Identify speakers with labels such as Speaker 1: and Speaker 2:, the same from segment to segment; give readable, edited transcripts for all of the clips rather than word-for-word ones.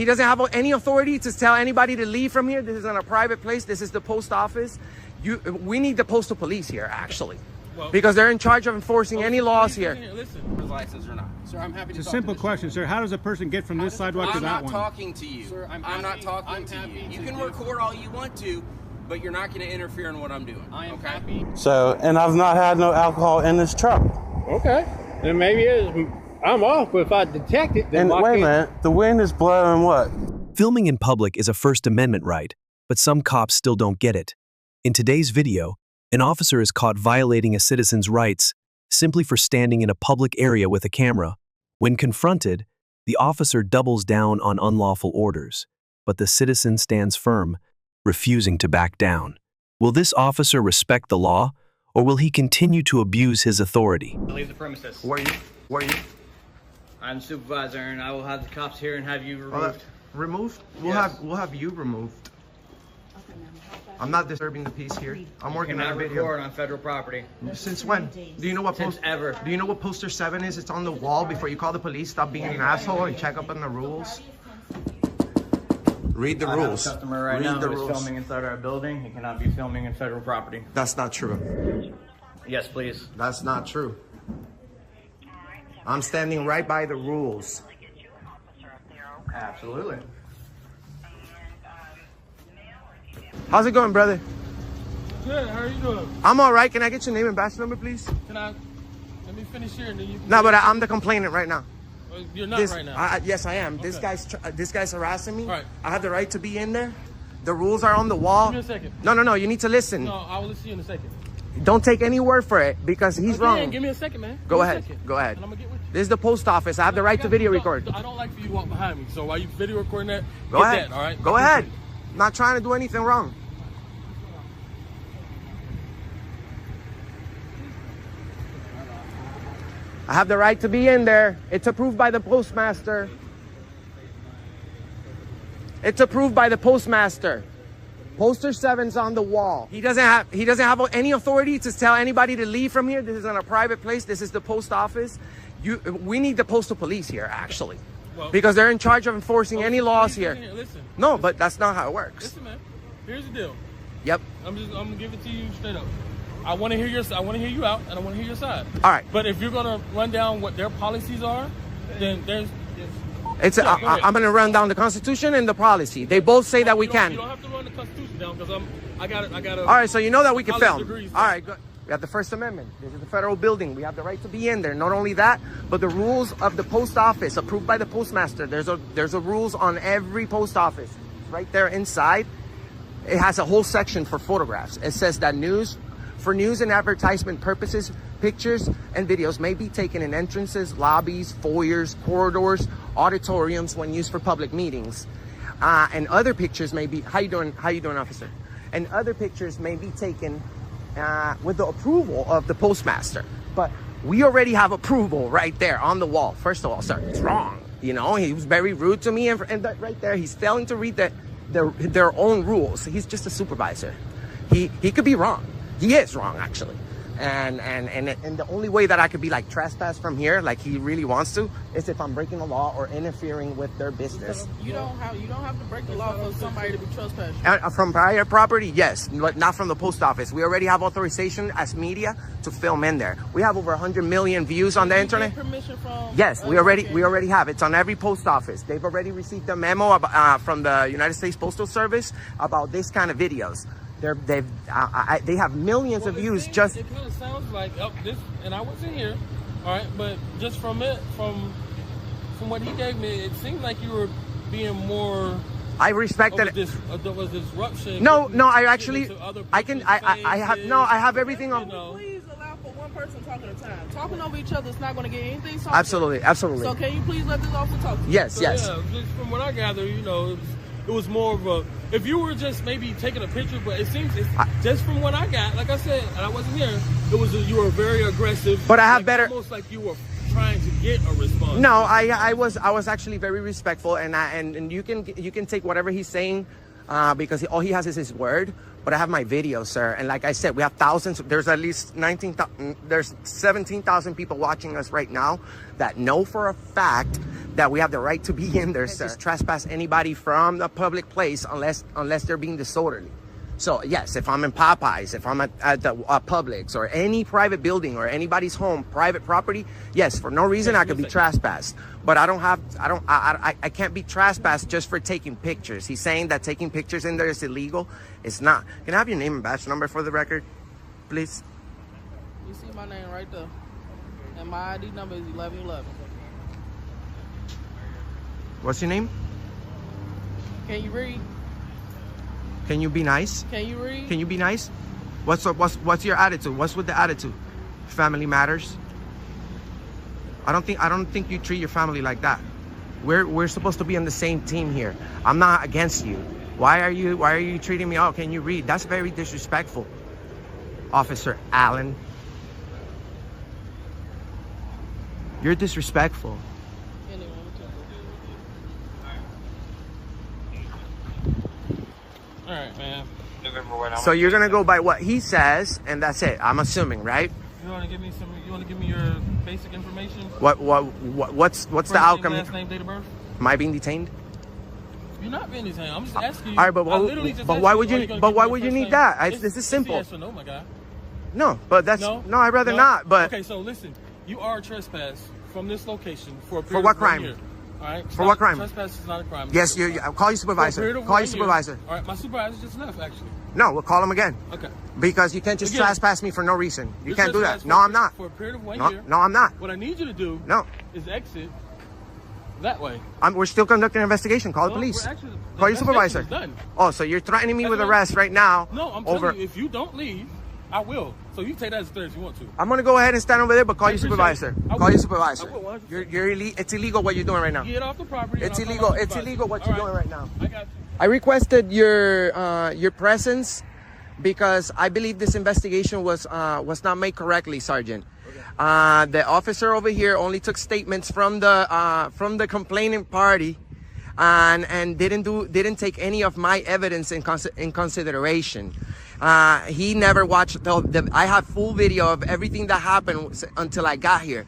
Speaker 1: he doesn't have any authority to tell anybody to leave from here. This is in a private place. This is the post office. We need the postal police here, actually, because they're in charge of enforcing any laws here.
Speaker 2: Listen, license or not, sir. I'm happy to.
Speaker 3: It's a simple question, sir. How does a person get from this sidewalk to that one?
Speaker 2: I'm not talking to you. Sir, I'm not talking to you. You can record all you want to, but you're not going to interfere in what I'm doing. I am happy.
Speaker 4: So, and I've not had no alcohol in this truck.
Speaker 5: Okay, then maybe I'm off, but if I detect it, then
Speaker 4: and wait a minute, the wind is blowing what?
Speaker 6: Filming in public is a First Amendment right, but some cops still don't get it. In today's video, an officer is caught violating a citizen's rights simply for standing in a public area with a camera. When confronted, the officer doubles down on unlawful orders, but the citizen stands firm, refusing to back down. Will this officer respect the law, or will he continue to abuse his authority?
Speaker 5: Leave the premises.
Speaker 1: Where are you?
Speaker 5: I'm the supervisor, and I will have the cops here and have you removed.
Speaker 1: Removed?
Speaker 5: Yes.
Speaker 1: We'll have you removed. I'm not disturbing the peace here. I'm working on a video.
Speaker 5: Record on federal property.
Speaker 1: Since when? Do you know what
Speaker 5: ever.
Speaker 1: Do you know what poster 7 is? It's on the wall. Before you call the police, stop being an asshole and check up on the rules. Read the rules.
Speaker 5: I have a customer right now who is filming inside our building. He cannot be filming in federal property.
Speaker 1: That's not true.
Speaker 5: Yes, please.
Speaker 1: That's not true. I'm standing right by the rules.
Speaker 5: Absolutely.
Speaker 1: How's it going, brother?
Speaker 7: Good, how are you doing?
Speaker 1: I'm all right. Can I get your name and badge number, please?
Speaker 7: Let me finish here and then you can...
Speaker 1: No, but I'm the complainant right now.
Speaker 7: You're not right now?
Speaker 1: Yes, I am.
Speaker 7: Okay.
Speaker 1: This guy's harassing me.
Speaker 7: All right.
Speaker 1: I have the right to be in there. The rules are on the wall.
Speaker 7: Give me a second.
Speaker 1: No, you need to listen.
Speaker 7: No, I will listen to you in a second.
Speaker 1: Don't take any word for it because he's wrong.
Speaker 7: Give me a second, man.
Speaker 1: Go ahead. Go ahead.
Speaker 7: And I'm gonna get with you.
Speaker 1: This is the post office. I have the right to video record.
Speaker 7: I don't like for you to walk behind me. So while you video recording that,
Speaker 1: Go ahead.
Speaker 7: that, all right?
Speaker 1: Go ahead. I'm not trying to do anything wrong. I have the right to be in there. It's approved by the postmaster. It's approved by the postmaster. Poster 7's on the wall. He doesn't have any authority to tell anybody to leave from here. This is in a private place. This is the post office. We need the postal police here, actually, because they're in charge of enforcing any laws here.
Speaker 7: Listen.
Speaker 1: No, but that's not how it works.
Speaker 7: Listen, man. Here's the deal.
Speaker 1: Yep.
Speaker 7: I'm gonna give it to you straight up. I want to hear you out, and I want to hear your side.
Speaker 1: All right.
Speaker 7: But if you're gonna run down what their policies are, then there's.
Speaker 1: I'm gonna run down the Constitution and the policy. They both say that we can.
Speaker 7: You don't have to run the Constitution down because I got it.
Speaker 1: All right, so you know that we can film.
Speaker 7: Degrees,
Speaker 1: all right, good. We have the First Amendment. This is the federal building. We have the right to be in there. Not only that, but the rules of the post office approved by the postmaster. There's a rules on every post office. Right there inside, it has a whole section for photographs. It says that for news and advertisement purposes, pictures and videos may be taken in entrances, lobbies, foyers, corridors, auditoriums when used for public meetings. And other pictures may be, how you doing, officer? And other pictures may be taken with the approval of the postmaster. But we already have approval right there on the wall. First of all, sir, it's wrong. You know, he was very rude to me, and that right there, he's failing to read their own rules. He's just a supervisor. He could be wrong. He is wrong, actually. And the only way that I could be like trespass from here, like he really wants to, is if I'm breaking the law or interfering with their business.
Speaker 8: You don't have to break the law for somebody to be trespassing.
Speaker 1: From private property, yes, but not from the post office. We already have authorization as media to film in there. We have over 100 million views on the internet.
Speaker 8: Permission from?
Speaker 1: Yes, we already have. It's on every post office. They've already received a memo from the United States Postal Service about this kind of videos. They have millions of views.
Speaker 7: It kind of sounds like this, and I wasn't here, all right. But just from what he gave me, it seemed like you were being more.
Speaker 1: I respected
Speaker 7: it. There was disruption.
Speaker 1: No, I actually, I have everything on.
Speaker 8: Please allow for one person talking at a time. Talking over each other is not going to get anything solved.
Speaker 1: Absolutely.
Speaker 8: So can you please let this officer talk to you?
Speaker 1: Yes.
Speaker 7: Yeah, just from what I gather, it was more of a, if you were just maybe taking a picture, but it seems just from what I got, like I said, and I wasn't here, you were very aggressive.
Speaker 1: But I have better,
Speaker 7: almost like you were trying to get a response.
Speaker 1: No, I was actually very respectful, and you can take whatever he's saying because all he has is his word. But I have my video, sir. And like I said, we have thousands. There's at least 19,000, there's 17,000 people watching us right now that know for a fact that we have the right to be in there, sir. Just trespass anybody from the public place unless they're being disorderly. So yes, if I'm in Popeyes, if I'm at the Publix or any private building or anybody's home, private property, yes, for no reason I could be trespassed. But I can't be trespassed just for taking pictures. He's saying that taking pictures in there is illegal. It's not. Can I have your name and badge number for the record, please?
Speaker 8: You see my name right there. And my ID number is 1111.
Speaker 1: What's your name?
Speaker 8: Can you read?
Speaker 1: Can you be nice?
Speaker 8: Can you read?
Speaker 1: Can you be nice? What's your attitude? What's with the attitude? Family matters. I don't think you treat your family like that. We're supposed to be on the same team here. I'm not against you. Why are you treating me? Oh, can you read? That's very disrespectful, Officer Allen. You're disrespectful.
Speaker 7: All right, man.
Speaker 1: So you're gonna go by what he says, and that's it. I'm assuming, right?
Speaker 7: You want to give me some? You want to give me your basic information?
Speaker 1: What's
Speaker 7: First
Speaker 1: the outcome?
Speaker 7: Name, last name, date of birth.
Speaker 1: Am I being detained?
Speaker 7: You're not being detained. I'm just asking you.
Speaker 1: All right, but why would you? But why would you need that? This is simple.
Speaker 7: Yes or no, my guy.
Speaker 1: No, but that's no. I'd rather not. But
Speaker 7: okay, so listen, you are trespassed from this location for a period
Speaker 1: for what
Speaker 7: of 1
Speaker 1: crime?
Speaker 7: year. All right.
Speaker 1: For what crime?
Speaker 7: Trespass is not a crime.
Speaker 1: Yes, I'll call you supervisor. Call you supervisor.
Speaker 7: All right, my supervisor just left actually.
Speaker 1: No, we'll call him again.
Speaker 7: Okay.
Speaker 1: Because you can't just trespass me for no reason. You can't do that. No, I'm not.
Speaker 7: For a period of 1 year.
Speaker 1: No, I'm not.
Speaker 7: What I need you to do.
Speaker 1: Is
Speaker 7: exit that way.
Speaker 1: We're still conducting an investigation. Call the police. Call your supervisor.
Speaker 7: Done.
Speaker 1: Oh, so you're threatening me with arrest right now?
Speaker 7: No, I'm telling you, if you don't leave, I will. So you take that as a threat if you want to.
Speaker 1: I'm gonna go ahead and stand over there, but call your supervisor. Call your supervisor.
Speaker 7: I will,
Speaker 1: It's illegal what you're doing right now.
Speaker 7: Get off the property.
Speaker 1: It's illegal. It's illegal what you're doing right now.
Speaker 7: I got you.
Speaker 1: I requested your presence because I believe this investigation was not made correctly, Sergeant. Okay. The officer over here only took statements from the complaining party, and didn't take any of my evidence in consideration. He never watched I have full video of everything that happened until I got here.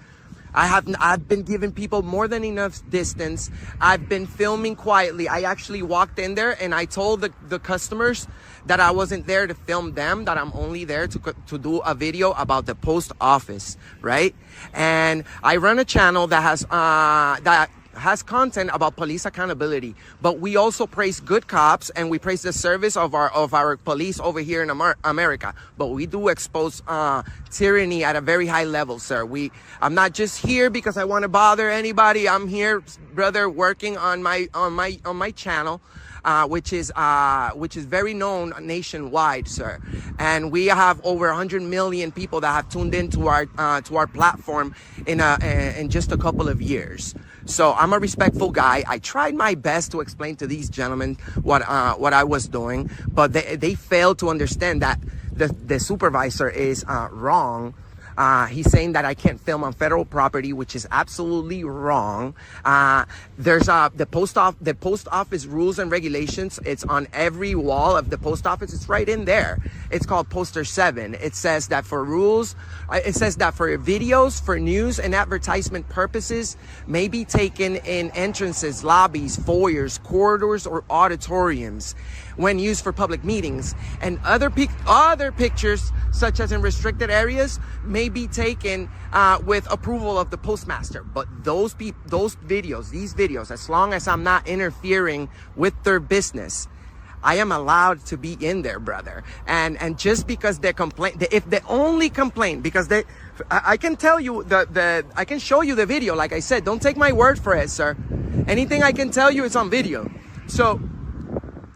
Speaker 1: I've been giving people more than enough distance. I've been filming quietly. I actually walked in there and I told the customers that I wasn't there to film them, that I'm only there to do a video about the post office, right? And I run a channel that has content about police accountability, but we also praise good cops and we praise the service of our police over here in America. But we do expose tyranny at a very high level, sir. I'm not just here because I want to bother anybody. I'm here, brother, working on my channel. Which is very known nationwide, sir. And we have over 100 million people that have tuned into our platform in just a couple of years. So I'm a respectful guy. I tried my best to explain to these gentlemen what I was doing, but they failed to understand that the supervisor is wrong. He's saying that I can't film on federal property, which is absolutely wrong. There's the post office rules and regulations. It's on every wall of the post office. It's right in there. It's called Poster 7. It says that for videos, for news and advertisement purposes may be taken in entrances, lobbies, foyers, corridors, or auditoriums when used for public meetings, and other pictures such as in restricted areas may be taken with approval of the postmaster. But these videos, as long as I'm not interfering with their business, I am allowed to be in there, brother. And just because they complain, if they only complain because I can tell you I can show you the video. Like I said, don't take my word for it, sir. Anything I can tell you is on video. So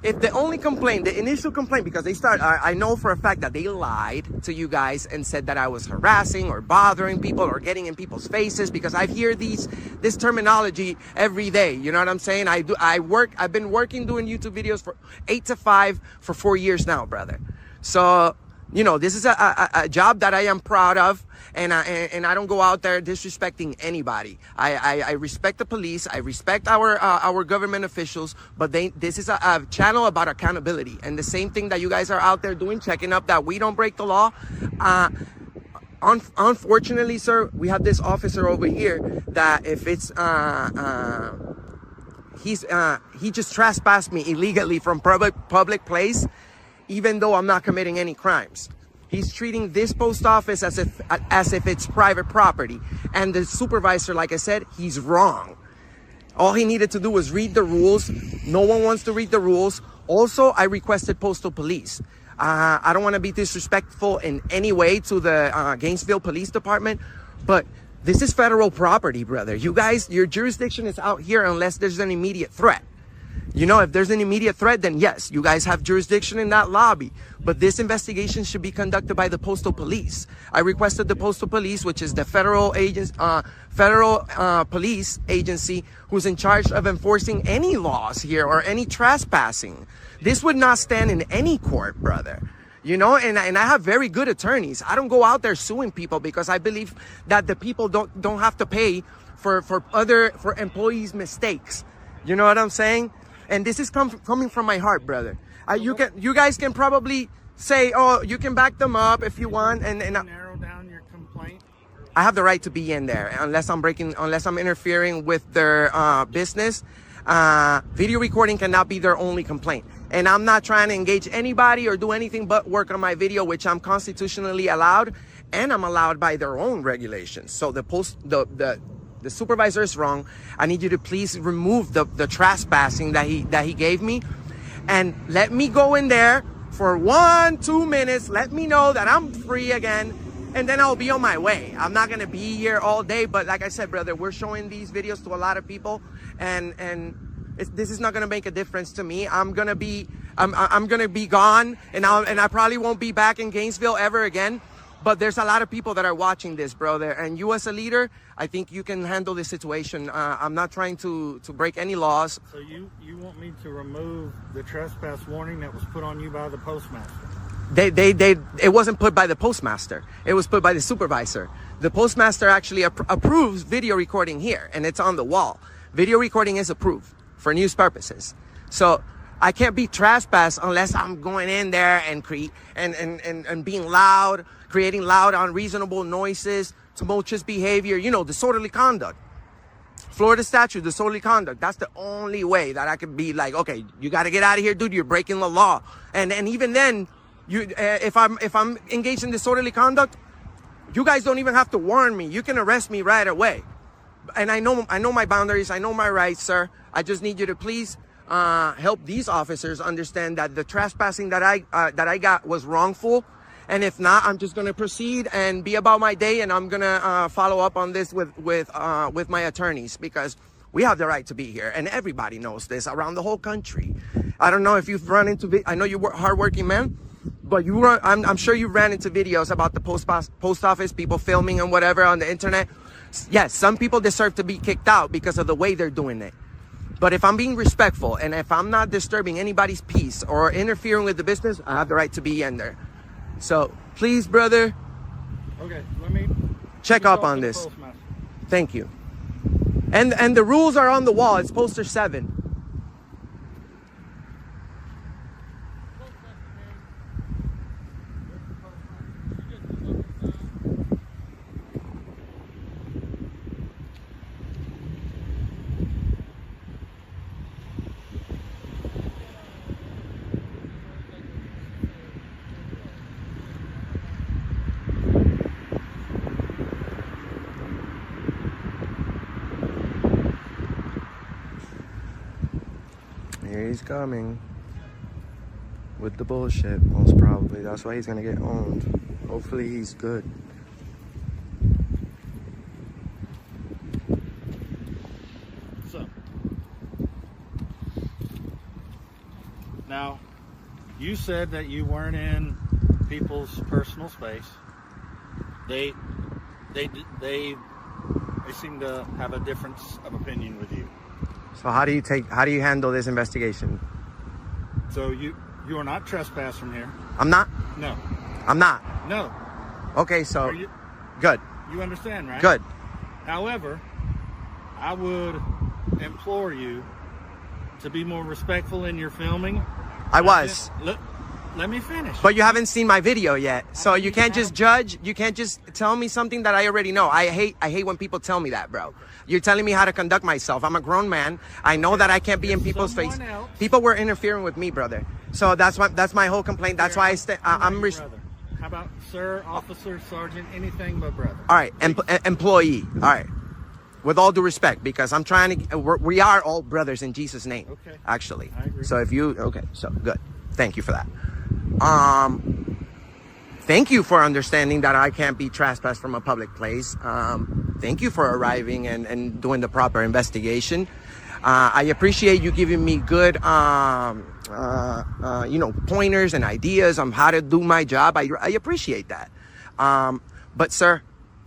Speaker 1: if the only complaint, the initial complaint, because I know for a fact that they lied to you guys and said that I was harassing or bothering people or getting in people's faces, because I hear this terminology every day. You know what I'm saying? I've been working doing YouTube videos for 8 to 5 for 4 years now, brother. So You know, this is a job that I am proud of, and I don't go out there disrespecting anybody. I respect the police. I respect our government officials, but this is a channel about accountability, and the same thing that you guys are out there doing, checking up that we don't break the law. Unfortunately, sir, we have this officer over here that if it's he just trespassed me illegally from public place, even though I'm not committing any crimes. He's treating this post office as if it's private property. And the supervisor, like I said, he's wrong. All he needed to do was read the rules. No one wants to read the rules. Also, I requested postal police. I don't want to be disrespectful in any way to the Gainesville Police Department, but this is federal property, brother. You guys, your jurisdiction is out here unless there's an immediate threat. You know, if there's an immediate threat, then yes, you guys have jurisdiction in that lobby. But this investigation should be conducted by the postal police. I requested the postal police, which is the federal police agency who's in charge of enforcing any laws here or any trespassing. This would not stand in any court, brother. You know, and I have very good attorneys. I don't go out there suing people because I believe that the people don't have to pay for employees' mistakes. You know what I'm saying? And this is coming from my heart, brother. You guys can probably say, oh, you can back them up if you want, and
Speaker 9: narrow down your complaint.
Speaker 1: I have the right to be in there unless I'm interfering with their business. Video recording cannot be their only complaint. And I'm not trying to engage anybody or do anything but work on my video, which I'm constitutionally allowed, and I'm allowed by their own regulations. So the supervisor is wrong. I need you to please remove the trespassing that he gave me, and let me go in there for 1-2 minutes. Let me know that I'm free again, and then I'll be on my way. I'm not gonna be here all day, but like I said, brother, we're showing these videos to a lot of people, and this is not gonna make a difference to me. I'm gonna be gone, and I probably won't be back in Gainesville ever again. But there's a lot of people that are watching this, brother. And you as a leader, I think you can handle this situation. I'm not trying to break any laws.
Speaker 9: So you want me to remove the trespass warning that was put on you by the postmaster?
Speaker 1: It wasn't put by the postmaster. It was put by the supervisor. The postmaster actually approves video recording here, and it's on the wall. Video recording is approved for news purposes. So I can't be trespassed unless I'm going in there and being loud, creating loud, unreasonable noises, tumultuous behavior, you know, disorderly conduct. Florida statute, disorderly conduct. That's the only way that I could be like, okay, you got to get out of here, dude. You're breaking the law. And even then, if I'm engaged in disorderly conduct, you guys don't even have to warn me. You can arrest me right away. And I know my boundaries. I know my rights, sir. I just need you to please help these officers understand that the trespassing that I got was wrongful. And if not, I'm just going to proceed and be about my day, and I'm going to follow up on this with my attorneys, because we have the right to be here, and everybody knows this around the whole country. I don't know if you've run into I know you're a hardworking man, but I'm sure you ran into videos about the post office, people filming and whatever on the internet. Yes, some people deserve to be kicked out because of the way they're doing it. But if I'm being respectful, and if I'm not disturbing anybody's peace or interfering with the business, I have the right to be in there. So please, brother,
Speaker 9: okay, let me
Speaker 1: check up on this. Thank you. And the rules are on the wall. It's poster 7. Here he's coming with the bullshit, most probably. That's why he's gonna get owned. Hopefully he's good.
Speaker 9: So, now, you said that you weren't in people's personal space. They seem to have a difference of opinion with you.
Speaker 1: So how do you handle this investigation?
Speaker 9: So you are not trespassed from here.
Speaker 1: I'm not?
Speaker 9: No.
Speaker 1: I'm not.
Speaker 9: No.
Speaker 1: Okay, so
Speaker 9: Are you,
Speaker 1: good.
Speaker 9: you understand, right?
Speaker 1: Good.
Speaker 9: However, I would implore you to be more respectful in your filming.
Speaker 1: I was.
Speaker 9: Let me finish.
Speaker 1: But you haven't seen my video yet, so you can't just judge. You can't just tell me something that I already know. I hate when people tell me that, bro. You're telling me how to conduct myself. I'm a grown man. I know that I can't be in people's face. People were interfering with me, brother. So that's my whole complaint. That's why I'm.
Speaker 9: How about sir, officer, sergeant, anything but brother?
Speaker 1: All right, employee. All right. With all due respect, because I'm trying to. We are all brothers in Jesus' name.
Speaker 9: Okay.
Speaker 1: Actually.
Speaker 9: I agree.
Speaker 1: So if you so good. Thank you for that. Thank you for understanding that I can't be trespassed from a public place. Thank you for arriving and doing the proper investigation. I appreciate you giving me good, pointers and ideas on how to do my job. I appreciate that. But sir,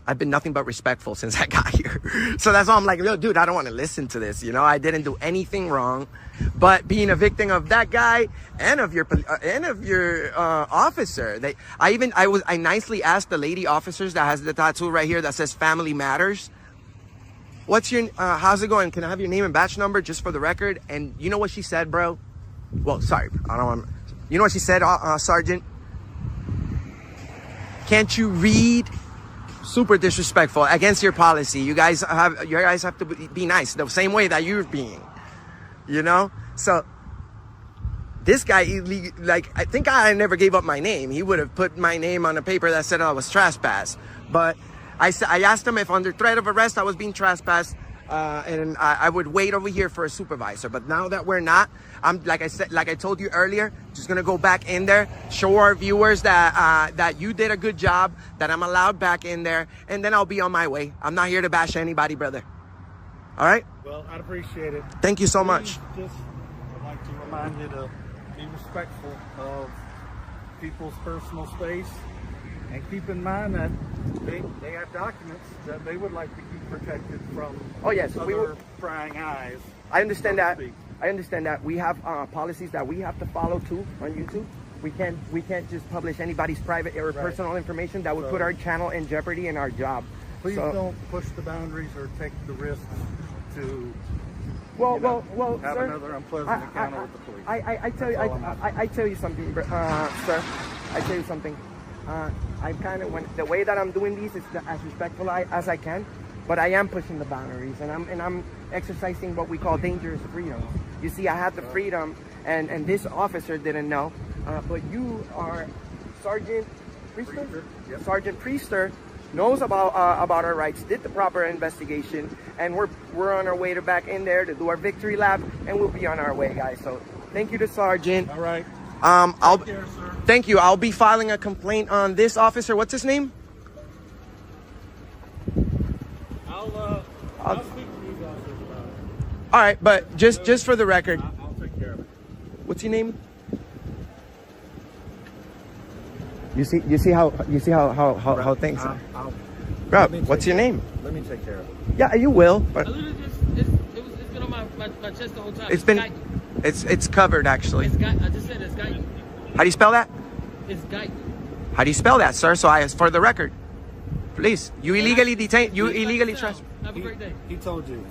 Speaker 1: I've been nothing but respectful since I got here. So that's why I'm like, yo, dude, I don't want to listen to this. I didn't do anything wrong, but being a victim of that guy and of your officer, I nicely asked the lady officers that has the tattoo right here that says "Family Matters." What's your, how's it going? Can I have your name and batch number just for the record? And you know what she said, bro? Well, sorry, I don't want. You know what she said, Sergeant? Can't you read? Super disrespectful, against your policy. You guys have to be nice the same way that you're being, so this guy, I think I never gave up my name. He would have put my name on a paper that said I was trespassed, but I asked him if under threat of arrest I was being trespassed, and I would wait over here for a supervisor. But now that we're not, I'm like I told you earlier, just gonna go back in there, show our viewers that you did a good job, that I'm allowed back in there, and then I'll be on my way. I'm not here to bash anybody, brother. All right?
Speaker 9: Well, I'd appreciate it.
Speaker 1: Thank you so much.
Speaker 9: Just I'd like to remind you to be respectful of people's personal space, and keep in mind that they have documents that they would like to keep protected from other prying eyes.
Speaker 1: I understand that. I understand that. We have policies that we have to follow too on YouTube. We can't just publish anybody's private or personal information that would put our channel in jeopardy and our job.
Speaker 9: Please don't push the boundaries or take the risks to have
Speaker 1: sir,
Speaker 9: another unpleasant encounter with the police.
Speaker 1: I tell you something, sir. I tell you something. I kind of the way that I'm doing these is as respectful as I can, but I am pushing the boundaries, and I'm exercising what we call dangerous freedom. You see, I have the freedom, and this officer didn't know, but you are Sergeant Priester?
Speaker 9: Yep.
Speaker 1: Sergeant Priester knows about our rights, did the proper investigation, and we're on our way to back in there to do our victory lap, and we'll be on our way, guys. So thank you to Sergeant.
Speaker 9: All right.
Speaker 1: Take care, sir. Thank you. I'll be filing a complaint on this officer. What's his name?
Speaker 7: I'll speak to these officers about it.
Speaker 1: All right, but just for the record.
Speaker 9: I'll take care of it.
Speaker 1: What's your name? You see how things are. Bro, what's your name?
Speaker 9: Let me take care of it.
Speaker 1: Yeah, you will. But
Speaker 7: I literally it's been on my chest the whole time.
Speaker 1: It's covered actually.
Speaker 7: I just said it's Guyton.
Speaker 1: How do you spell that?
Speaker 7: It's Guyton.
Speaker 1: How do you spell that, sir? So for the record, please. You illegally detained. You illegally trespassed.
Speaker 7: Have a great day.
Speaker 9: He told you.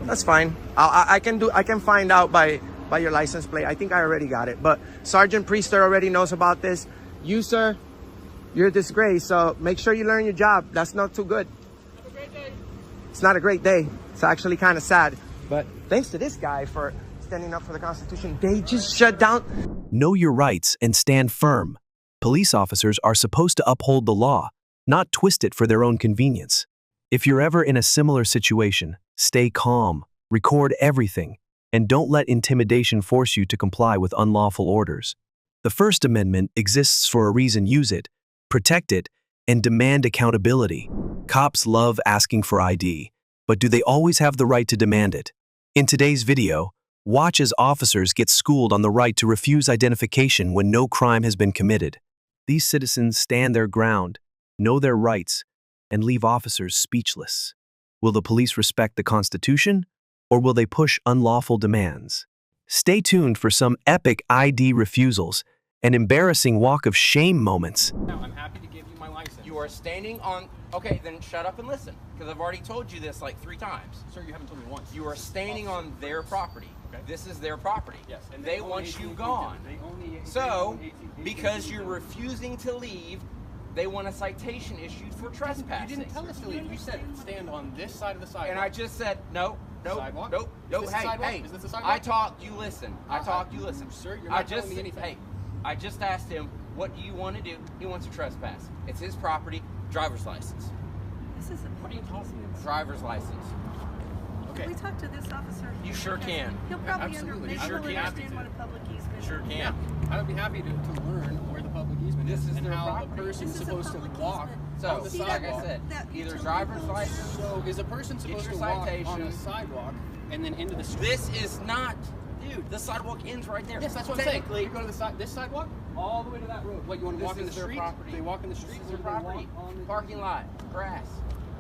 Speaker 1: That's fine. I can find out by your license plate. I think I already got it. But Sergeant Priester already knows about this. You, sir, you're a disgrace. So make sure you learn your job. That's not too good.
Speaker 7: Have a great day.
Speaker 1: It's not a great day. It's actually kind of sad. But thanks to this guy for standing up for the Constitution, they just shut down.
Speaker 6: Know your rights and stand firm. Police officers are supposed to uphold the law, not twist it for their own convenience. If you're ever in a similar situation, stay calm, record everything, and don't let intimidation force you to comply with unlawful orders. The First Amendment exists for a reason. Use it, protect it, and demand accountability. Cops love asking for ID, but do they always have the right to demand it? In today's video, watch as officers get schooled on the right to refuse identification when no crime has been committed. These citizens stand their ground, know their rights, and leave officers speechless. Will the police respect the Constitution, or will they push unlawful demands? Stay tuned for some epic ID refusals and embarrassing walk of shame moments.
Speaker 10: Now, I'm happy to give you my license.
Speaker 2: You are standing on... Okay, then shut up and listen, because I've already told you this like 3 times.
Speaker 10: Sir, you haven't told me once.
Speaker 2: You are standing on their property.
Speaker 10: Okay.
Speaker 2: This is their property.
Speaker 10: Yes.
Speaker 2: And they want you gone. So, because you're refusing to leave, they want a citation issued for trespassing.
Speaker 10: You didn't tell us to leave. You said stand on this side of the sidewalk.
Speaker 2: And I just said, no,
Speaker 10: Sidewalk?
Speaker 2: nope.
Speaker 10: Is this a sidewalk?
Speaker 2: Hey,
Speaker 10: Is this a sidewalk?
Speaker 2: I talked, you listen. I talked, you listen.
Speaker 10: Sir, you're not telling me anything.
Speaker 2: Hey, I just asked him, what do you want to do? He wants to trespass. It's his property, driver's license.
Speaker 11: This is
Speaker 10: What are you talking about?
Speaker 2: Driver's license.
Speaker 10: Okay.
Speaker 11: Can we talk to this officer?
Speaker 2: You sure can.
Speaker 11: He'll probably
Speaker 10: Absolutely.
Speaker 11: maybe
Speaker 2: Sure
Speaker 11: he'll
Speaker 2: can.
Speaker 11: understand what a public easement is.
Speaker 2: Sure can.
Speaker 10: Yeah. I would be happy to learn where the public easement
Speaker 2: This is
Speaker 10: and
Speaker 2: their
Speaker 10: how
Speaker 2: property.
Speaker 10: a person's
Speaker 11: This is a
Speaker 10: supposed to
Speaker 11: public
Speaker 10: walk
Speaker 11: easement.
Speaker 2: So,
Speaker 10: on the
Speaker 11: See,
Speaker 2: like
Speaker 10: sidewalk.
Speaker 2: I said,
Speaker 11: that
Speaker 2: either
Speaker 11: utility
Speaker 2: driver's
Speaker 11: post-
Speaker 2: license.
Speaker 10: So is a person supposed
Speaker 2: your
Speaker 10: to walk on
Speaker 2: citation.
Speaker 10: a sidewalk and then into the street?
Speaker 2: This is not, dude. The sidewalk ends right there.
Speaker 10: Yes, that's what I'm saying.
Speaker 2: Technically,
Speaker 10: You go to the this sidewalk all the way to that road. What, you want to
Speaker 2: This
Speaker 10: walk in the
Speaker 2: is their
Speaker 10: street?
Speaker 2: property.
Speaker 10: They walk in the street.
Speaker 2: This is their
Speaker 10: or do they
Speaker 2: property.
Speaker 10: walk on the
Speaker 2: Parking lot, grass.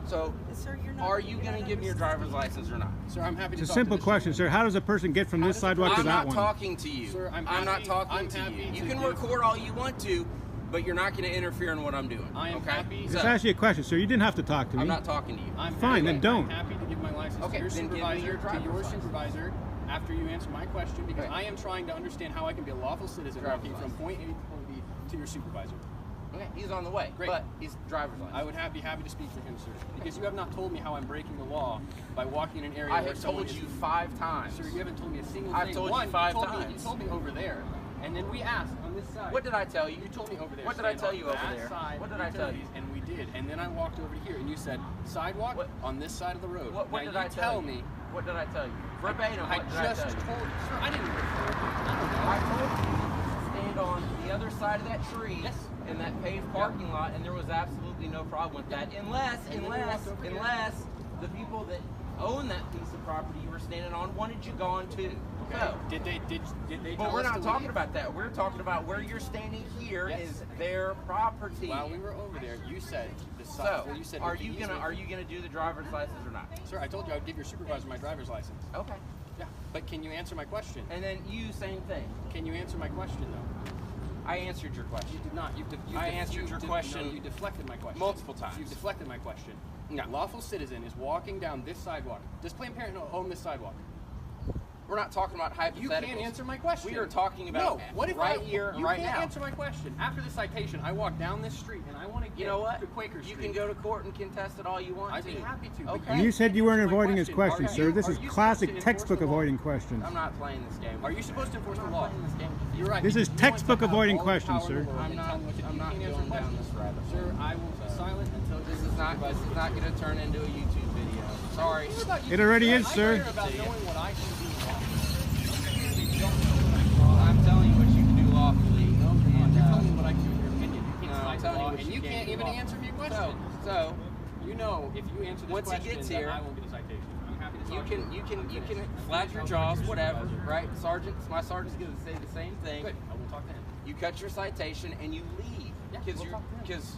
Speaker 2: So,
Speaker 11: Sir, you're not,
Speaker 2: are you
Speaker 11: you're
Speaker 2: going to
Speaker 11: not
Speaker 2: give me your driver's
Speaker 11: understanding.
Speaker 2: license or not?
Speaker 10: Sir, I'm happy to
Speaker 3: It's a
Speaker 10: talk to
Speaker 3: simple
Speaker 10: this
Speaker 3: question,
Speaker 10: gentleman.
Speaker 3: sir. How does a person get from this sidewalk to
Speaker 2: I'm
Speaker 3: that
Speaker 2: not
Speaker 3: one?
Speaker 2: talking to you.
Speaker 10: Sir, I'm
Speaker 2: not
Speaker 10: happy-
Speaker 2: talking
Speaker 10: I'm
Speaker 2: to
Speaker 10: happy
Speaker 2: you. You
Speaker 10: to
Speaker 2: can
Speaker 10: give-
Speaker 2: record all you want to, but you're not going to interfere in what I'm doing.
Speaker 10: I am
Speaker 2: okay?
Speaker 10: happy-
Speaker 3: Just ask you a question, sir. You didn't have to talk to me.
Speaker 2: I'm not talking to you.
Speaker 10: I'm
Speaker 3: Fine, then don't.
Speaker 10: I'm happy to give my license
Speaker 2: Okay,
Speaker 10: to your
Speaker 2: then give me
Speaker 10: supervisor,
Speaker 2: your
Speaker 10: to
Speaker 2: driver's
Speaker 10: your
Speaker 2: license.
Speaker 10: supervisor, after you answer my question, because
Speaker 2: Okay.
Speaker 10: I am trying to understand how I can be a lawful citizen
Speaker 2: Driver's
Speaker 10: walking from point A to point B to your supervisor.
Speaker 2: Okay, he's on the way.
Speaker 10: Great.
Speaker 2: But he's driver's license.
Speaker 10: I would be happy to speak for him, sir, because you have not told me how I'm breaking the law by walking in an area
Speaker 2: I
Speaker 10: where
Speaker 2: have
Speaker 10: someone
Speaker 2: told you
Speaker 10: is-
Speaker 2: 5 times.
Speaker 10: Sir, you haven't told me a single
Speaker 2: I've
Speaker 10: thing.
Speaker 2: told you
Speaker 10: One,
Speaker 2: 5
Speaker 10: you
Speaker 2: times.
Speaker 10: told me over there, and then we asked on this side.
Speaker 2: What did I tell you?
Speaker 10: You told me over there.
Speaker 2: What did I
Speaker 10: stand
Speaker 2: tell
Speaker 10: on
Speaker 2: you over
Speaker 10: that
Speaker 2: there?
Speaker 10: side
Speaker 2: What did I tell you?
Speaker 10: utilities, And we did. And then I walked over to here, and you said sidewalk
Speaker 2: What-
Speaker 10: on this side of the road.
Speaker 2: What
Speaker 10: now
Speaker 2: did
Speaker 10: you
Speaker 2: I tell you?
Speaker 10: me?
Speaker 2: What did I tell you? Verbatim,
Speaker 10: I
Speaker 2: what did
Speaker 10: just
Speaker 2: I tell you?
Speaker 10: told you. Sir, I didn't refer.
Speaker 2: I told you to stand on the other side of that tree
Speaker 10: Yes.
Speaker 2: in that paved parking lot, and there was absolutely no problem with that, unless the people that own that piece of property you were standing on wanted you gone too.
Speaker 10: Okay.
Speaker 2: So,
Speaker 10: Did they
Speaker 2: but
Speaker 10: tell
Speaker 2: we're
Speaker 10: us
Speaker 2: not
Speaker 10: to
Speaker 2: talking
Speaker 10: leave?
Speaker 2: about that. We're talking about where you're standing here
Speaker 10: Yes.
Speaker 2: is their property.
Speaker 10: While we were over there, you said the side.
Speaker 2: So,
Speaker 10: well, you said
Speaker 2: are
Speaker 10: with the
Speaker 2: you
Speaker 10: easement.
Speaker 2: gonna do the driver's license or not?
Speaker 10: Sir, I told you I would give your supervisor my driver's license.
Speaker 2: Okay.
Speaker 10: Yeah. But can you answer my question?
Speaker 2: And then you, same thing.
Speaker 10: Can you answer my question though?
Speaker 2: I answered your question.
Speaker 10: You did not.
Speaker 2: I answered your question
Speaker 10: No, you deflected my question.
Speaker 2: multiple times.
Speaker 10: You deflected my question.
Speaker 2: No.
Speaker 10: Lawful citizen is walking down this sidewalk. Does Planned Parenthood own this sidewalk?
Speaker 2: We're not talking about hypotheticals.
Speaker 10: You can't answer my question.
Speaker 2: We are talking about
Speaker 10: no. What if
Speaker 2: right here,
Speaker 10: you
Speaker 2: right
Speaker 10: can't
Speaker 2: now.
Speaker 10: answer my question. After the citation, I walk down this street and I want to get
Speaker 2: You know what?
Speaker 10: to Quaker Street.
Speaker 2: You can go to court and contest it all you want
Speaker 10: I'd
Speaker 2: to.
Speaker 10: be happy to.
Speaker 2: Okay.
Speaker 3: And you said you weren't
Speaker 10: Answer my
Speaker 3: avoiding his question,
Speaker 10: Are
Speaker 3: sir. This
Speaker 10: are
Speaker 3: is
Speaker 10: you
Speaker 3: classic
Speaker 10: supposed to
Speaker 3: textbook
Speaker 10: enforce the law?
Speaker 3: avoiding questions.
Speaker 2: I'm not playing this game.
Speaker 10: Are you supposed to enforce the
Speaker 2: I'm
Speaker 10: law?
Speaker 2: not playing this game.
Speaker 10: You're right.
Speaker 3: This is
Speaker 10: You
Speaker 3: textbook
Speaker 10: want to have
Speaker 3: avoiding
Speaker 10: all the
Speaker 3: questions,
Speaker 10: power in the
Speaker 3: sir.
Speaker 10: world
Speaker 2: I'm
Speaker 10: and
Speaker 2: not-
Speaker 10: tell me what to do.
Speaker 2: I'm
Speaker 10: You
Speaker 2: not
Speaker 10: can't answer
Speaker 2: going
Speaker 10: my
Speaker 2: down
Speaker 10: question.
Speaker 2: this rabbit hole.
Speaker 10: Sir, I will be silent until
Speaker 2: This is not going to turn into a YouTube video. Sorry.
Speaker 3: It already is,
Speaker 10: I
Speaker 3: sir.
Speaker 10: care about knowing what I can do wrong.
Speaker 2: I'm telling you what you can do lawfully.
Speaker 10: You're telling me what I can do in your opinion. You can't
Speaker 2: No, I'm
Speaker 10: cite the
Speaker 2: telling you
Speaker 10: law,
Speaker 2: what
Speaker 10: and
Speaker 2: you
Speaker 10: you
Speaker 2: can't
Speaker 10: can't
Speaker 2: do
Speaker 10: even
Speaker 2: lawfully.
Speaker 10: answer me a question.
Speaker 2: So
Speaker 10: You know, if you answer this
Speaker 2: Once he
Speaker 10: question,
Speaker 2: gets
Speaker 10: then
Speaker 2: here,
Speaker 10: I won't get a citation. I'm happy to
Speaker 2: you
Speaker 10: talk
Speaker 2: can flap your jaws, whatever, right? My sergeant's going to say the same thing.
Speaker 10: Good. I will talk to him.
Speaker 2: You cut your citation and you leave
Speaker 10: Yeah,
Speaker 2: because
Speaker 10: we'll talk to him.
Speaker 2: because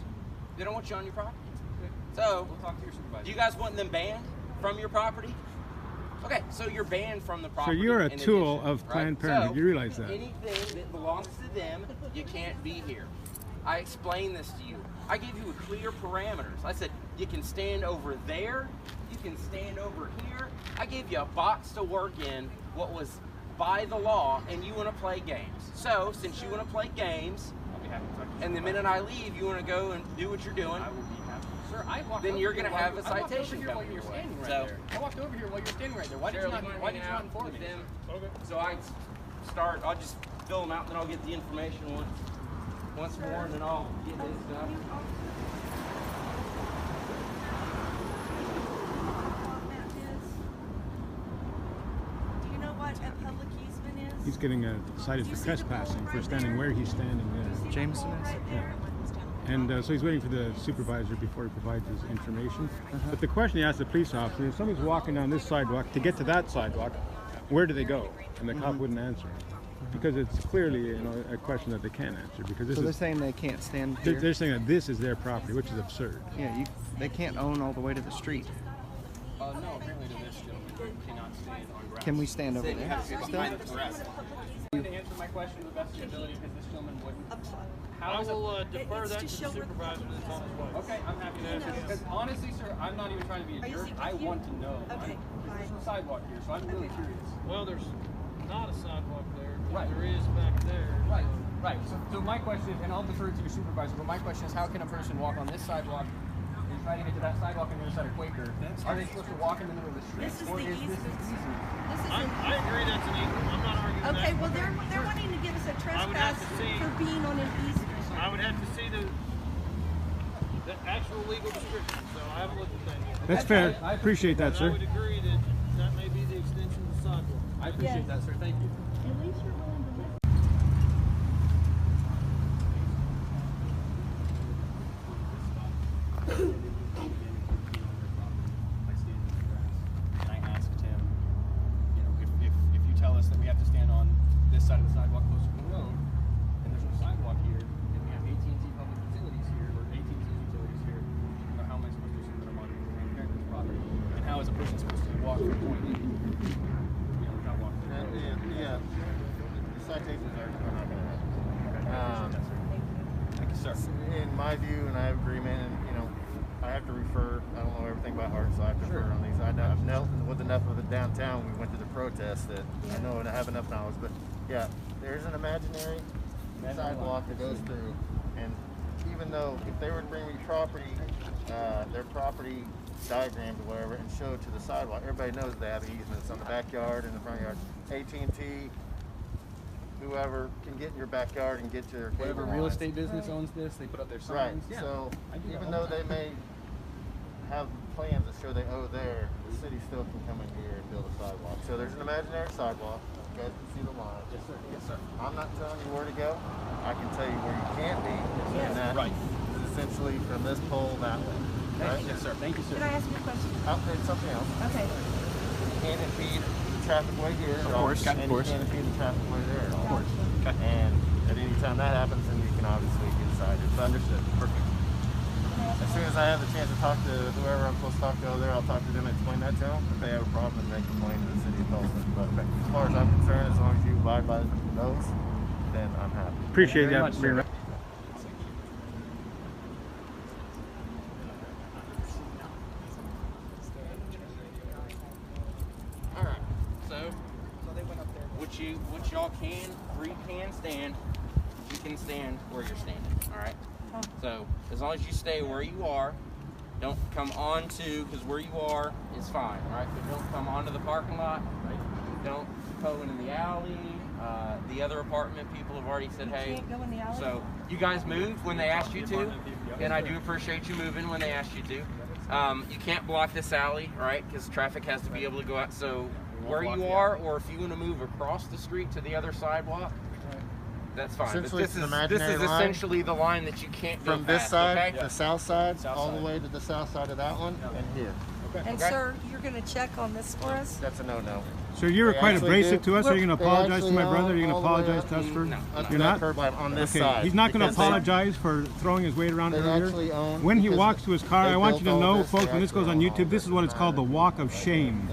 Speaker 2: they don't want you on your property.
Speaker 10: Good.
Speaker 2: So,
Speaker 10: We'll talk to your supervisor.
Speaker 2: do you guys want them banned from your property? Okay, so you're banned from the
Speaker 3: So
Speaker 2: property.
Speaker 3: you're a
Speaker 2: in
Speaker 3: tool
Speaker 2: addition,
Speaker 3: of Planned
Speaker 2: right?
Speaker 3: Parenthood.
Speaker 2: So,
Speaker 3: You realize that.
Speaker 2: Anything that belongs to them, you can't be here. I explained this to you. I gave you clear parameters. I said you can stand over there, you can stand over here. I gave you a box to work in what was by the law, and you want to play games. So since you want to play games,
Speaker 10: I'll be happy to talk to you.
Speaker 2: and the minute I leave, you want to go and do what you're doing.
Speaker 10: I will be happy. Sir, I walked
Speaker 2: Then
Speaker 10: over
Speaker 2: you're
Speaker 10: here
Speaker 2: gonna
Speaker 10: while
Speaker 2: have
Speaker 10: you-
Speaker 2: a
Speaker 10: I walked over
Speaker 2: citation
Speaker 10: here while
Speaker 2: coming
Speaker 10: you were
Speaker 2: your way.
Speaker 10: standing right
Speaker 2: So-
Speaker 10: there. I walked over here while you were standing right there. Why did you
Speaker 2: Cheryl,
Speaker 10: not?
Speaker 2: you wanna
Speaker 10: Why did
Speaker 2: hang
Speaker 10: you not
Speaker 2: out
Speaker 10: inform
Speaker 2: with
Speaker 10: me?
Speaker 2: them?
Speaker 10: Okay.
Speaker 2: So I'll just fill them out, and then I'll get the information once more, and then I'll get his stuff.
Speaker 11: Do you know what a public easement is?
Speaker 3: He's getting cited for trespassing for standing where he's standing there.
Speaker 11: Jameson is? Right there?
Speaker 3: And so he's waiting for the supervisor before he provides his information. But the question he asked the police officer is, if somebody's walking down this sidewalk to get to that sidewalk, where do they go? And the cop wouldn't answer. Because it's clearly a question that they can't answer. Because this
Speaker 12: So they're
Speaker 3: is,
Speaker 12: saying they can't stand
Speaker 3: they're,
Speaker 12: here?
Speaker 3: they're saying that this is their property, which is absurd.
Speaker 12: Yeah, they can't own all the way to the street.
Speaker 10: No, apparently to this gentleman, you cannot stand on grass.
Speaker 12: Can we stand over
Speaker 10: You
Speaker 12: there?
Speaker 10: have to be
Speaker 12: Still?
Speaker 10: behind the grass. To answer my my question to the best of your ability because this gentleman wouldn't?
Speaker 5: I will defer
Speaker 11: It's
Speaker 5: that
Speaker 11: to
Speaker 5: to the
Speaker 11: show what the
Speaker 5: supervisor
Speaker 11: public
Speaker 5: that's on his way.
Speaker 10: Okay, I'm happy to answer. Because honestly, sir, I'm not even trying to be a
Speaker 11: Are you
Speaker 10: jerk.
Speaker 11: seeking
Speaker 10: I
Speaker 11: you?
Speaker 10: want to know.
Speaker 11: Okay,
Speaker 10: There's a sidewalk here, so I'm really curious.
Speaker 5: Well, there's not a sidewalk there.
Speaker 10: Right.
Speaker 5: There is back there.
Speaker 10: Right, right. So my question is, and I'll defer to your supervisor, but my question is, how can a person walk on this sidewalk and try to get to that sidewalk on the other side of Quaker? Are they supposed to walk in the middle of the street?
Speaker 11: This is
Speaker 10: or
Speaker 11: the
Speaker 10: is this
Speaker 11: easement.
Speaker 10: an easement?
Speaker 11: This is
Speaker 5: I agree that's an easement. I'm not arguing that.
Speaker 11: okay. Well, they're wanting to give us a
Speaker 5: I would have
Speaker 11: trespass
Speaker 5: to see-
Speaker 11: for being on an easement.
Speaker 5: I would have to see the actual legal description, so I haven't looked at that yet.
Speaker 3: That's fair. I appreciate that,
Speaker 5: But I
Speaker 3: sir.
Speaker 5: would agree that that may be the extension of the sidewalk.
Speaker 10: I appreciate that, sir. Thank you.
Speaker 11: At least you're willing to listen.
Speaker 10: And I asked him, you know, if you tell us that we have to stand on this side of the sidewalk closer to the road, and there's no sidewalk here, and we have AT&T public utilities here, or AT&T utilities here, you know, how am I supposed to assume that I'm on my parents' property? And how is a person supposed to walk from point A, you know, without walking through the road?
Speaker 13: Yeah, the citations are not going to happen.
Speaker 10: Thank you, sir.
Speaker 13: In my view, and I have agreement, and you know, I have to refer. I don't know everything by heart, so I have to refer on these. I've dealt with enough of it downtown. We went to the protest that I know and I have enough knowledge. But yeah, there's an imaginary sidewalk that goes through, and even though if they were to bring me property, their property diagrams or whatever, and show it to the sidewalk, everybody knows they have easements on the backyard and the front yard. AT&T, whoever can get in your backyard and get to their
Speaker 10: Whatever
Speaker 13: cable
Speaker 10: real
Speaker 13: lines.
Speaker 10: estate business owns this, they put up their
Speaker 13: Right.
Speaker 10: signs. Yeah.
Speaker 13: So
Speaker 10: I do that
Speaker 13: even
Speaker 10: all
Speaker 13: though
Speaker 10: the
Speaker 13: they
Speaker 10: time.
Speaker 13: may have plans that show they owe there, the city still can come in here and build a sidewalk. So there's an imaginary sidewalk. You guys can see the line.
Speaker 10: Yes, sir. Yes, sir.
Speaker 13: I'm not telling you where to go. I can tell you where you can't be.
Speaker 11: Yes.
Speaker 13: And that
Speaker 10: Right.
Speaker 13: is essentially from this pole that way. Right?
Speaker 10: Yes, sir. Thank you, sir.
Speaker 11: Can I ask you a question?
Speaker 13: It's something else.
Speaker 11: Okay.
Speaker 13: You can't impede the traffic way here.
Speaker 10: Of course,
Speaker 13: And
Speaker 10: of course.
Speaker 13: you can't impede the traffic way there.
Speaker 10: Of course. Okay.
Speaker 13: And at any time that happens, then you can obviously get cited. But
Speaker 10: Understood. Perfect.
Speaker 13: as soon as I have the chance to talk to whoever I'm supposed to talk to over there, I'll talk to them and explain that to them. If they have a problem, then they complain to the city of Tulsa. But as far as I'm concerned, as long as you abide by those, then I'm happy.
Speaker 3: Appreciate
Speaker 10: Very
Speaker 3: that.
Speaker 10: much, sir. All right. So, what y'all can, where you can stand, you can stand where you're standing. All right. So as long as you stay where you are, don't come onto, because where you are is fine. All right. But don't come onto the parking lot. Don't go into the alley. The other apartment people have already said, hey.
Speaker 11: Can't go in the alley?
Speaker 10: So you guys moved when they asked you to, and I do appreciate you moving when they asked you to. You can't block this alley, right? Because traffic has to be able to go out. So where you are, or if you want to move across the street to the other sidewalk, that's fine. But
Speaker 13: Essentially,
Speaker 10: this
Speaker 13: it's an
Speaker 10: is
Speaker 13: imaginary line.
Speaker 10: essentially the line that you can't go
Speaker 13: From this
Speaker 10: past,
Speaker 13: side,
Speaker 10: okay?
Speaker 13: the south side,
Speaker 10: South
Speaker 13: all
Speaker 10: side.
Speaker 13: the way to the south side of that one, and here.
Speaker 11: And
Speaker 10: Okay.
Speaker 11: sir, you're going to check on this for us?
Speaker 13: That's a no-no.
Speaker 3: So you're
Speaker 13: They
Speaker 3: quite
Speaker 13: actually
Speaker 3: abrasive
Speaker 13: do-
Speaker 3: to us. Are you going to
Speaker 13: they
Speaker 3: apologize to my
Speaker 13: actually
Speaker 3: brother? Are you
Speaker 13: own
Speaker 3: going to
Speaker 13: all the way
Speaker 3: apologize
Speaker 13: up
Speaker 3: to us for?
Speaker 10: No.
Speaker 13: Up to
Speaker 3: You're
Speaker 13: that
Speaker 3: not.
Speaker 13: curb line on this
Speaker 3: Okay,
Speaker 13: side.
Speaker 3: he's not going to
Speaker 13: because they-
Speaker 3: apologize for throwing his weight around
Speaker 13: They
Speaker 3: earlier.
Speaker 13: actually own-
Speaker 3: When he
Speaker 13: because
Speaker 3: walks to his car,
Speaker 13: they
Speaker 3: I want you
Speaker 13: built
Speaker 3: to
Speaker 13: all
Speaker 3: know,
Speaker 13: this,
Speaker 3: folks,
Speaker 13: they
Speaker 3: when this goes on
Speaker 13: actually own all
Speaker 3: YouTube, this is what it's called the walk of shame.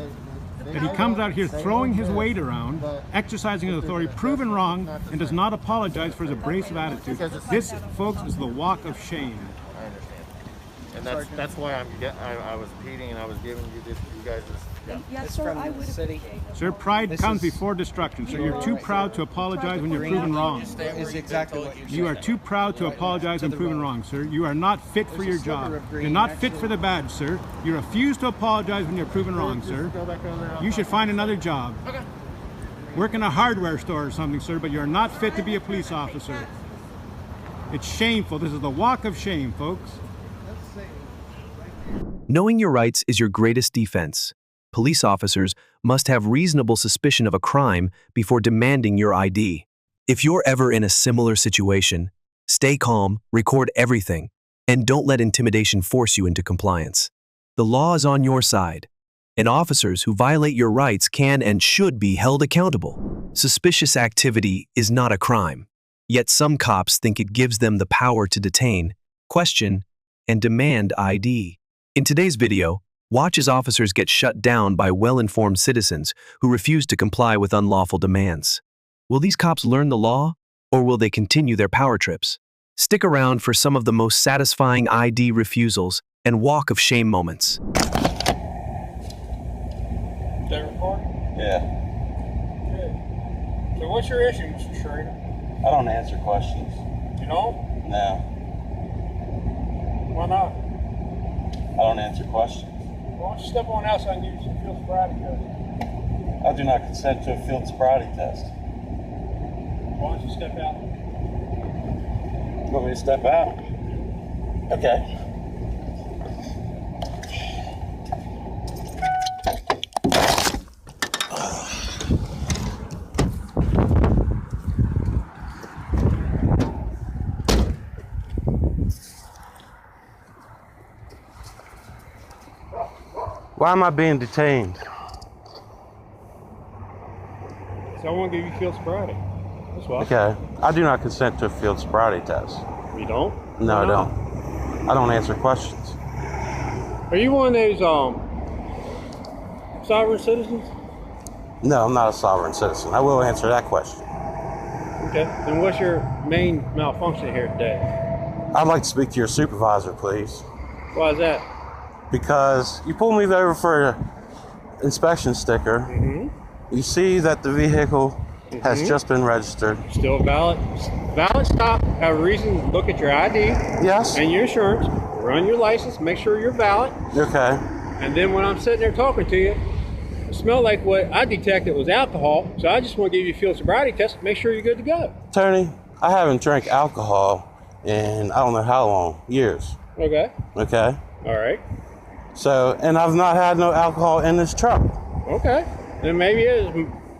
Speaker 13: They
Speaker 3: That he
Speaker 13: own-
Speaker 3: comes out here
Speaker 13: they
Speaker 3: throwing
Speaker 13: own
Speaker 3: his
Speaker 13: this,
Speaker 3: weight around,
Speaker 13: but
Speaker 3: exercising his authority, proven wrong, and does not apologize for his abrasive attitude. This, folks, is the walk of shame.
Speaker 13: I understand. And that's why I was repeating and I was giving you this, you guys this.
Speaker 11: Yes, sir, I would appreciate it.
Speaker 3: Sir, pride comes before destruction. So you're too proud to apologize when you're proven wrong.
Speaker 2: Is exactly what
Speaker 3: You are too proud to apologize when proven wrong, sir. You are not fit for your job. You're not fit for the badge, sir. You refuse to apologize when you're proven wrong, sir.
Speaker 13: Go back over there.
Speaker 3: You should find another job. Work in a hardware store or something, sir, but you're not fit to be a police officer. It's shameful. This is the walk of shame, folks.
Speaker 6: Knowing your rights is your greatest defense. Police officers must have reasonable suspicion of a crime before demanding your ID. If you're ever in a similar situation, stay calm, record everything, and don't let intimidation force you into compliance. The law is on your side, and officers who violate your rights can and should be held accountable. Suspicious activity is not a crime, yet some cops think it gives them the power to detain, question, and demand ID. In today's video, watch as officers get shut down by well-informed citizens who refuse to comply with unlawful demands. Will these cops learn the law, or will they continue their power trips? Stick around for some of the most satisfying ID refusals and walk of shame moments.
Speaker 5: Is that recording?
Speaker 4: Yeah.
Speaker 5: Good. So what's your issue, Mr. Schrader?
Speaker 4: I don't answer questions.
Speaker 5: You don't?
Speaker 4: No.
Speaker 5: Why not?
Speaker 4: I don't answer questions.
Speaker 5: Why don't you step on out so I can give you some field sobriety test?
Speaker 4: I do not consent to a field sobriety test.
Speaker 5: Why don't you step out?
Speaker 4: You want me to step out? Okay. Why am I being detained?
Speaker 5: So I want to give you field sobriety. That's why.
Speaker 4: Okay. I do not consent to a field sobriety test.
Speaker 5: You don't?
Speaker 4: No, I
Speaker 5: Why not?
Speaker 4: don't. I don't answer questions.
Speaker 5: Are you one of those sovereign citizens?
Speaker 4: No, I'm not a sovereign citizen. I will answer that question.
Speaker 5: Okay. Then what's your main malfunction here today?
Speaker 4: I'd like to speak to your supervisor, please.
Speaker 5: Why is that?
Speaker 4: Because you pulled me over for an inspection sticker.
Speaker 5: Mm-hmm.
Speaker 4: You see that the vehicle has just been registered.
Speaker 5: Still valid. Valid stop. Have a reason to look at your ID.
Speaker 4: Yes.
Speaker 5: And your insurance. Run your license. Make sure you're valid.
Speaker 4: Okay.
Speaker 5: And then when I'm sitting there talking to you, it smelled like what I detected was alcohol. So I just want to give you a field sobriety test. Make sure you're good to go.
Speaker 4: Tony, I haven't drank alcohol in I don't know how long. Years.
Speaker 5: Okay.
Speaker 4: Okay.
Speaker 5: All right.
Speaker 4: So, and I've not had no alcohol in this truck.
Speaker 5: Okay. Then maybe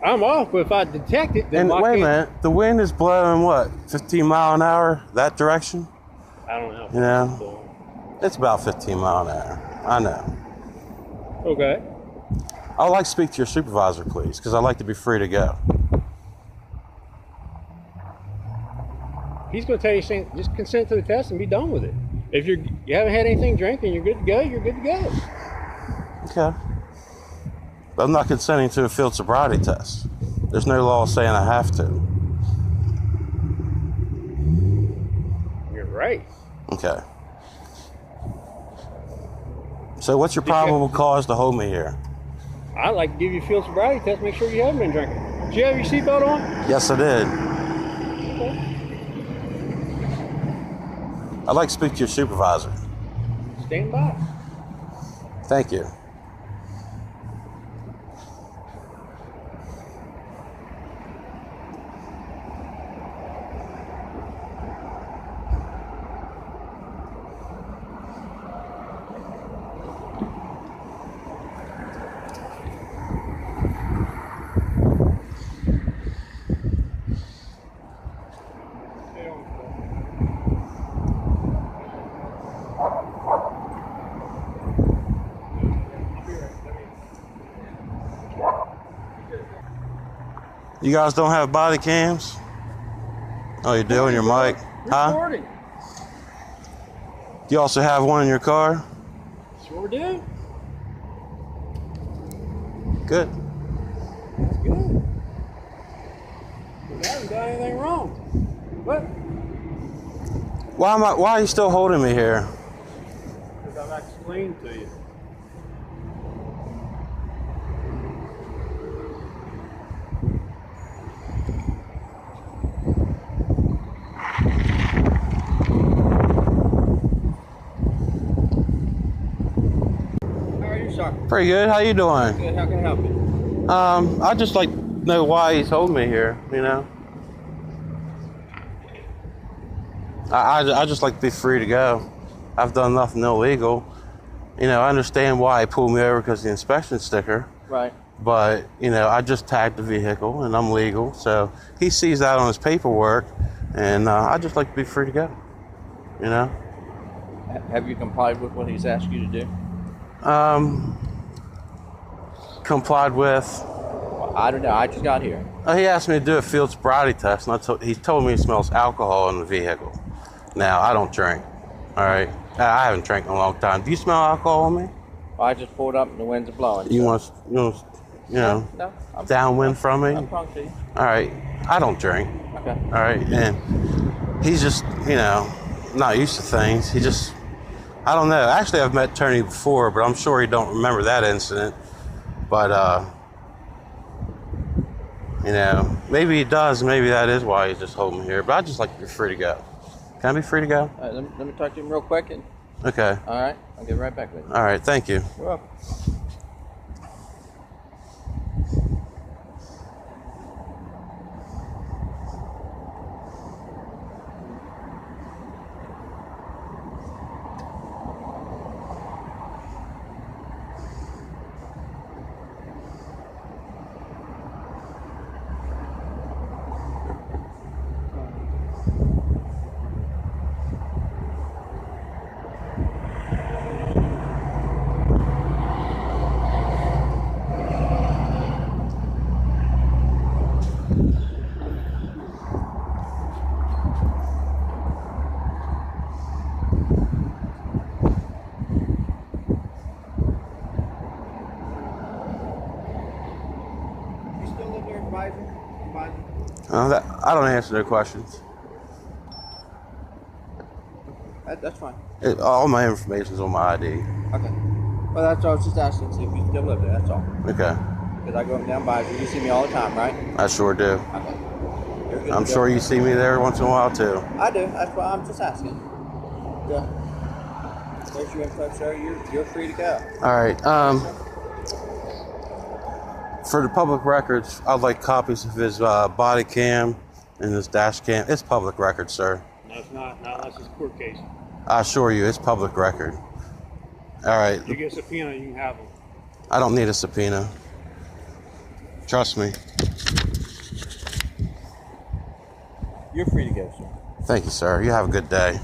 Speaker 5: I'm off, but if I detect it, then
Speaker 4: And
Speaker 5: why
Speaker 4: wait a
Speaker 5: can't-
Speaker 4: minute, the wind is blowing what, 15 mile an hour that direction?
Speaker 5: I don't know.
Speaker 4: You know, it's about 15 mile an hour. I know.
Speaker 5: Okay.
Speaker 4: I would like to speak to your supervisor, please, because I'd like to be free to go.
Speaker 5: He's going to tell you, just consent to the test and be done with it. If you haven't had anything drinking, you're good to go. You're good to go.
Speaker 4: Okay. But I'm not consenting to a field sobriety test. There's no law saying I have to.
Speaker 5: You're right.
Speaker 4: Okay. So what's your probable cause to hold me here?
Speaker 5: I'd like to give you a field sobriety test. Make sure you haven't been drinking. Did you have your seatbelt on?
Speaker 4: Yes, I did.
Speaker 5: Okay.
Speaker 4: I'd like to speak to your supervisor.
Speaker 5: Stand by.
Speaker 4: Thank you. You guys don't have body cams? Oh, you do on your mic? Huh?
Speaker 5: Recording.
Speaker 4: Do you also have one in your car?
Speaker 5: Sure do.
Speaker 4: Good.
Speaker 5: That's good. You haven't done anything wrong. What?
Speaker 4: Why are you still holding me here?
Speaker 5: Because I've explained to you.
Speaker 4: Pretty good. How you doing?
Speaker 5: Good. How can I help you?
Speaker 4: I just like to know why he's holding me here. You know. I just like to be free to go. I've done nothing illegal. You know, I understand why he pulled me over because of the inspection sticker.
Speaker 5: Right.
Speaker 4: But you know, I just tagged the vehicle and I'm legal, so he sees that on his paperwork, and I just like to be free to go. You know.
Speaker 10: Have you complied with what he's asked you to do?
Speaker 4: Complied with.
Speaker 10: I don't know. I just got here.
Speaker 4: He asked me to do a field sobriety test, and he told me he smells alcohol in the vehicle. Now, I don't drink, all right? I haven't drank in a long time. Do you smell alcohol on me?
Speaker 10: I just pulled up and the winds are blowing.
Speaker 4: You want to you know,
Speaker 10: No, I'm
Speaker 4: downwind from me.
Speaker 10: I'm talking to you.
Speaker 4: All right. I don't drink.
Speaker 10: Okay.
Speaker 4: All right. And he's just, you know, not used to things. He just, I don't know. Actually, I've met Tony before, but I'm sure he don't remember that incident. But, you know, maybe he does. Maybe that is why he's just holding me here. But I'd just like to be free to go. Can I be free to go?
Speaker 10: All right, let me talk to him real quick. And,
Speaker 4: Okay.
Speaker 10: all right. I'll get right back with you.
Speaker 4: All right. Thank you.
Speaker 10: You're welcome.
Speaker 12: You still live there, advisor?
Speaker 4: I don't answer their questions.
Speaker 10: That's fine.
Speaker 4: All my information's on my ID.
Speaker 10: Okay. Well, that's all I was just asking. See if you still live there. That's all.
Speaker 4: Okay.
Speaker 10: Because I go up down by you. You see me all the time, right?
Speaker 4: I sure do.
Speaker 10: Okay. You're good
Speaker 4: I'm
Speaker 10: to
Speaker 4: sure
Speaker 10: go.
Speaker 4: you see me there once in a while too.
Speaker 10: I do. That's why I'm just asking. Yeah. There's your info, sir. You're free to go.
Speaker 4: All right. For the public records, I'd like copies of his body cam and his dash cam. It's public record, sir.
Speaker 5: No, it's not unless it's a court case.
Speaker 4: I assure you, it's public record. All right.
Speaker 5: You get a subpoena, you can have them.
Speaker 4: I don't need a subpoena. Trust me.
Speaker 10: You're free to go, sir.
Speaker 4: Thank you, sir. You have a good day.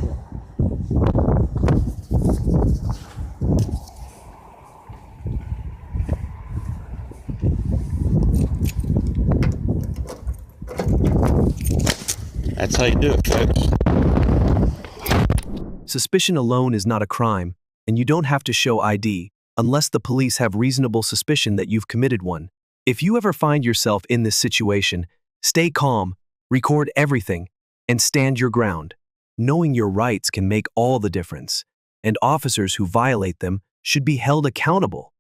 Speaker 4: That's how you do it, folks.
Speaker 6: Suspicion alone is not a crime, and you don't have to show ID unless the police have reasonable suspicion that you've committed one. If you ever find yourself in this situation, stay calm, record everything, and stand your ground. Knowing your rights can make all the difference, and officers who violate them should be held accountable.